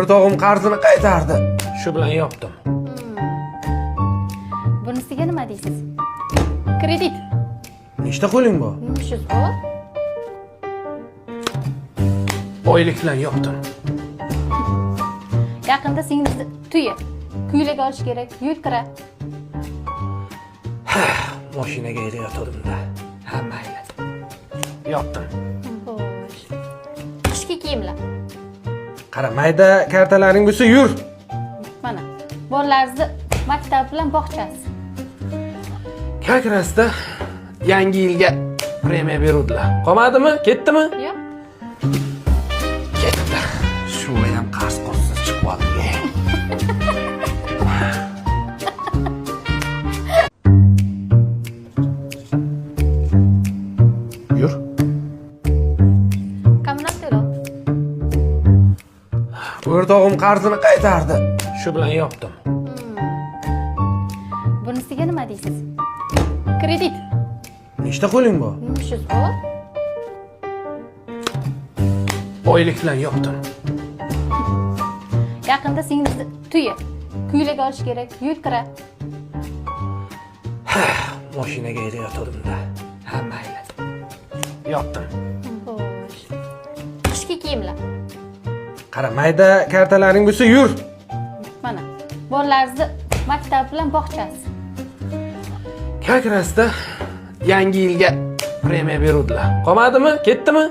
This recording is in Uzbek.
O'rtog'im qarzini qaytardi. Shu bilan yopdim. Bunisiga nima deysiz? Kredit. Nechta qo'ling bor? 300 bor. Oylik bilan yopdim. Yaqinda singlisi tuya. Kuylik olish kerak. Yuk kira. Mashinaga yig'ayotgandim-da. Ha, mayli. Yopdim. Xo'sh. Qishki kiyimlar. Qara, mayda kartalaring bo'lsa yur. Mana. Bolalaringizni maktab bilan bog'chasi. Kakrasda yangi yilga premiya beruvdilar. Qolmadimi? Ketdimi? Yo'q. Ketdi. Shu ham qarz qo'ssiz chiqib oldi. Yur. Kommunal to'lov. O'rtog'im qarzini qaytardi. Shu bilan yopdim. Bunisiga nima deysiz? Kredit. Nechta qo'ling bor? 300 bor. Oylik bilan yopdim. Yaqinda singlisi tuya. Kuylik olish kerak. Yuk kira. Mashinaga yig'ayotgandim-da. Ha, mayli. Yopdim. Xo'sh. Qishki kiyimlar. Qara, mayda kartalaring bo'lsa yur. Mana. Bolalaringizni maktab bilan bog'chasi. Kakrasda yangi yilga premiya beruvdilar. Qolmadimi? Ketdimi?